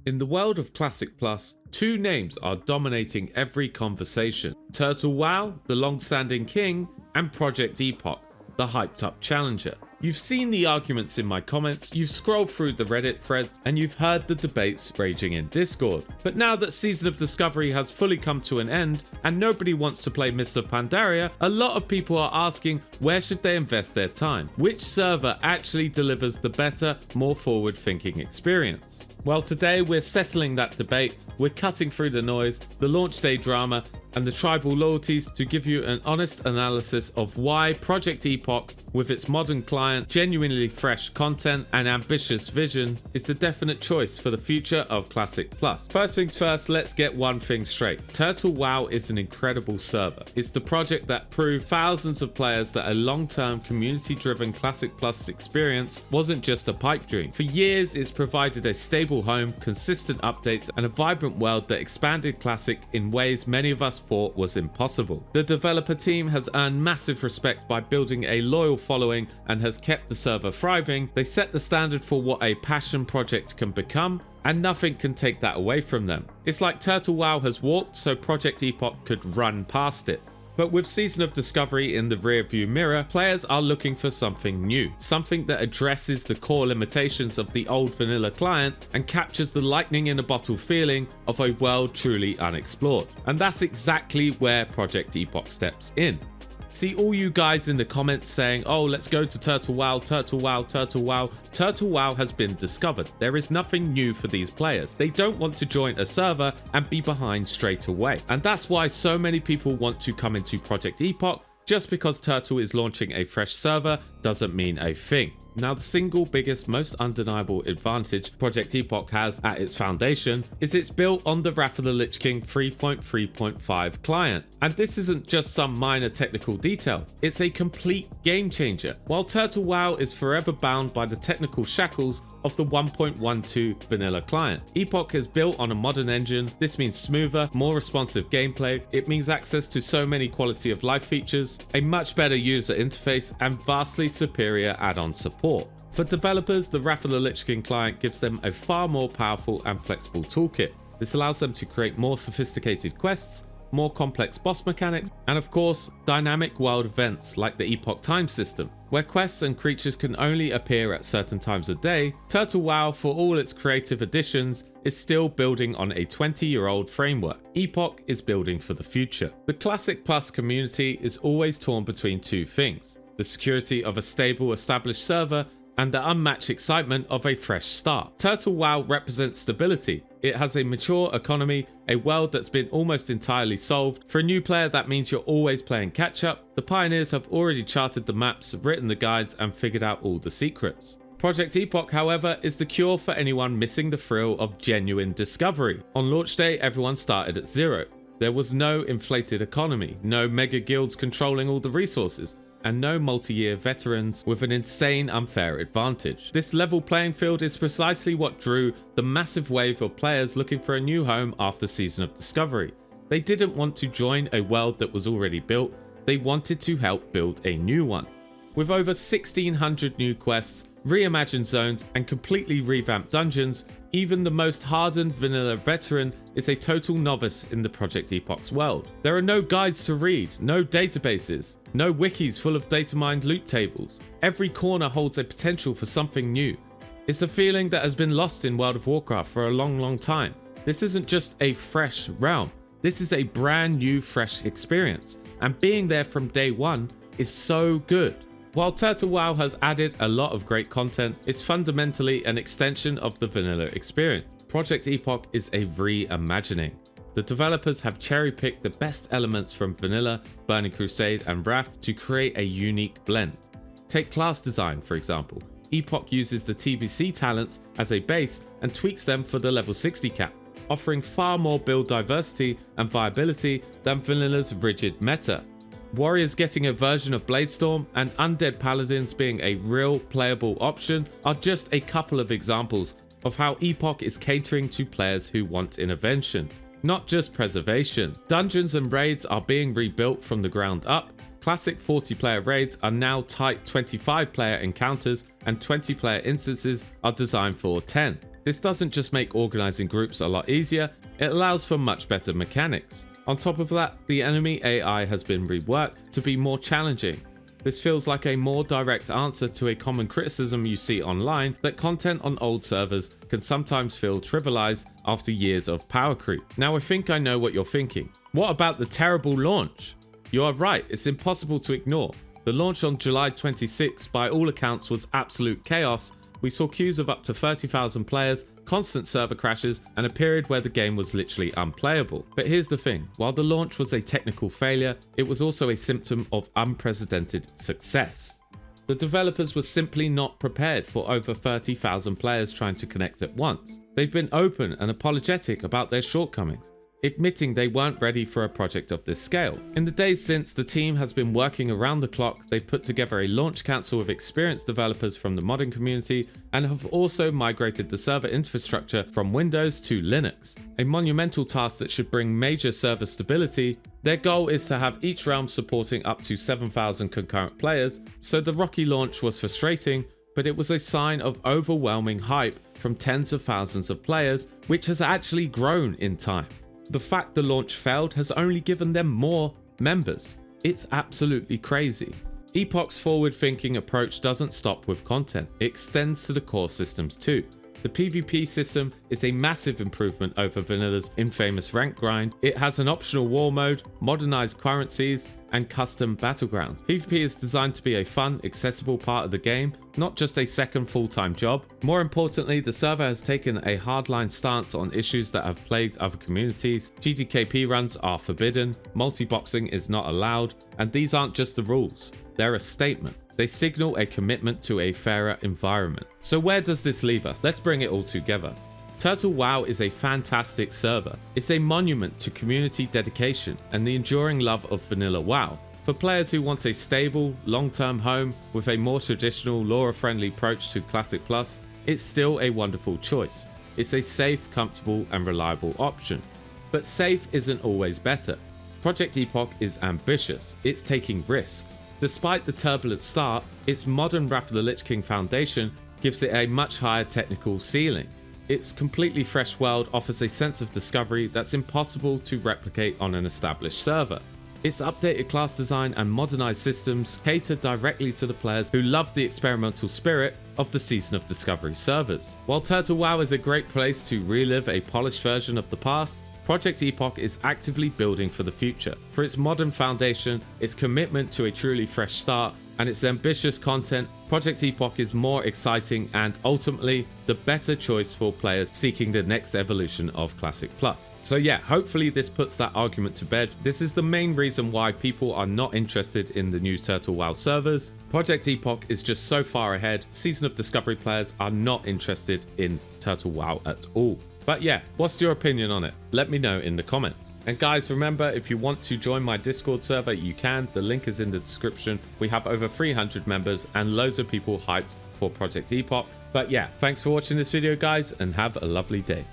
In the world of Classic Plus, two names are dominating every conversation. Turtle WoW, the long-standing king, and Project Epoch, the hyped-up challenger. You've seen the arguments in my comments, you've scrolled through the Reddit threads, and you've heard the debates raging in Discord. But now that Season of Discovery has fully come to an end, and nobody wants to play Mists of Pandaria, a lot of people are asking where should they invest their time? Which server actually delivers the better, more forward-thinking experience? Well, today we're settling that debate, we're cutting through the noise, the launch day drama, and the tribal loyalties to give you an honest analysis of why Project Epoch, with its modern client, genuinely fresh content, and ambitious vision, is the definite choice for the future of Classic Plus. First things first, let's get one thing straight. Turtle WoW is an incredible server. It's the project that proved thousands of players that a long-term community-driven Classic Plus experience wasn't just a pipe dream. For years, it's provided a stable home, consistent updates, and a vibrant world that expanded Classic in ways many of us thought was impossible. The developer team has earned massive respect by building a loyal following and has kept the server thriving. They set the standard for what a passion project can become, and nothing can take that away from them. It's like Turtle WoW has walked so Project Epoch could run past it. But with Season of Discovery in the rearview mirror, players are looking for something new, something that addresses the core limitations of the old vanilla client and captures the lightning in a bottle feeling of a world truly unexplored. And that's exactly where Project Epoch steps in. See all you guys in the comments saying, oh, let's go to Turtle WoW, Turtle WoW, Turtle WoW. Turtle WoW has been discovered. There is nothing new for these players. They don't want to join a server and be behind straight away. And that's why so many people want to come into Project Epoch. Just because Turtle is launching a fresh server doesn't mean a thing. Now, the single biggest, most undeniable advantage Project Epoch has at its foundation is it's built on the Wrath of the Lich King 3.3.5 client. And this isn't just some minor technical detail, it's a complete game changer. While Turtle WoW is forever bound by the technical shackles of the 1.12 vanilla client, Epoch is built on a modern engine. This means smoother, more responsive gameplay. It means access to so many quality of life features, a much better user interface, and vastly superior add-on support. For developers, the Wrath of the Lich King client gives them a far more powerful and flexible toolkit. This allows them to create more sophisticated quests, more complex boss mechanics, and of course, dynamic world events like the Epoch time system, where quests and creatures can only appear at certain times of day. Turtle WoW, for all its creative additions, is still building on a 20-year-old framework. Epoch is building for the future. The Classic Plus community is always torn between two things: the security of a stable, established server and the unmatched excitement of a fresh start. Turtle WoW represents stability. It has a mature economy, a world that's been almost entirely solved. For a new player, that means you're always playing catch up. The pioneers have already charted the maps, written the guides, and figured out all the secrets. Project Epoch, however, is the cure for anyone missing the thrill of genuine discovery. On launch day, everyone started at zero. There was no inflated economy, no mega guilds controlling all the resources, and no multi-year veterans with an insane unfair advantage. This level playing field is precisely what drew the massive wave of players looking for a new home after Season of Discovery. They didn't want to join a world that was already built, they wanted to help build a new one. With over 1,600 new quests, reimagined zones, and completely revamped dungeons, even the most hardened vanilla veteran is a total novice in the Project Epoch's world. There are no guides to read, no databases, no wikis full of data mined loot tables. Every corner holds a potential for something new. It's a feeling that has been lost in World of Warcraft for a long time. This isn't just a fresh realm, this is a brand new fresh experience, and being there from day one is so good. While Turtle WoW has added a lot of great content, it's fundamentally an extension of the vanilla experience. Project Epoch is a reimagining. The developers have cherry-picked the best elements from vanilla, Burning Crusade, and Wrath to create a unique blend. Take class design, for example. Epoch uses the TBC talents as a base and tweaks them for the level 60 cap, offering far more build diversity and viability than vanilla's rigid meta. Warriors getting a version of Bladestorm and Undead Paladins being a real playable option are just a couple of examples of how Epoch is catering to players who want intervention, not just preservation. Dungeons and raids are being rebuilt from the ground up. Classic 40-player raids are now tight 25-player encounters, and 20-player instances are designed for 10. This doesn't just make organizing groups a lot easier, it allows for much better mechanics. On top of that, the enemy AI has been reworked to be more challenging. This feels like a more direct answer to a common criticism you see online that content on old servers can sometimes feel trivialized after years of power creep. Now I think I know what you're thinking. What about the terrible launch? You are right, it's impossible to ignore. The launch on July 26 by all accounts was absolute chaos. We saw queues of up to 30,000 players, constant server crashes, and a period where the game was literally unplayable. But here's the thing, while the launch was a technical failure, it was also a symptom of unprecedented success. The developers were simply not prepared for over 30,000 players trying to connect at once. They've been open and apologetic about their shortcomings, admitting they weren't ready for a project of this scale. In the days since, the team has been working around the clock. They've put together a launch council of experienced developers from the modding community and have also migrated the server infrastructure from Windows to Linux, a monumental task that should bring major server stability. Their goal is to have each realm supporting up to 7,000 concurrent players, so the rocky launch was frustrating, but it was a sign of overwhelming hype from tens of thousands of players, which has actually grown in time. The fact the launch failed has only given them more members. It's absolutely crazy. Epoch's forward-thinking approach doesn't stop with content, it extends to the core systems too. The PvP system is a massive improvement over Vanilla's infamous rank grind. It has an optional war mode, modernized currencies, and custom battlegrounds. PvP is designed to be a fun, accessible part of the game, not just a second full-time job. More importantly, the server has taken a hardline stance on issues that have plagued other communities. GDKP runs are forbidden, multi-boxing is not allowed, and these aren't just the rules, they're a statement. They signal a commitment to a fairer environment. So where does this leave us? Let's bring it all together. Turtle WoW is a fantastic server. It's a monument to community dedication and the enduring love of vanilla WoW. For players who want a stable, long-term home with a more traditional, lore-friendly approach to Classic Plus, it's still a wonderful choice. It's a safe, comfortable, and reliable option. But safe isn't always better. Project Epoch is ambitious. It's taking risks. Despite the turbulent start, its modern Wrath of the Lich King foundation gives it a much higher technical ceiling. Its completely fresh world offers a sense of discovery that's impossible to replicate on an established server. Its updated class design and modernized systems cater directly to the players who love the experimental spirit of the Season of Discovery servers. While Turtle WoW is a great place to relive a polished version of the past, Project Epoch is actively building for the future. For its modern foundation, its commitment to a truly fresh start, and its ambitious content, Project Epoch is more exciting and ultimately the better choice for players seeking the next evolution of Classic Plus. So yeah, hopefully this puts that argument to bed. This is the main reason why people are not interested in the new Turtle WoW servers. Project Epoch is just so far ahead. Season of Discovery players are not interested in Turtle WoW at all. But yeah, what's your opinion on it? Let me know in the comments. And guys, remember, if you want to join my Discord server, you can. The link is in the description. We have over 300 members and loads of people hyped for Project Epoch. But yeah, thanks for watching this video, guys, and have a lovely day.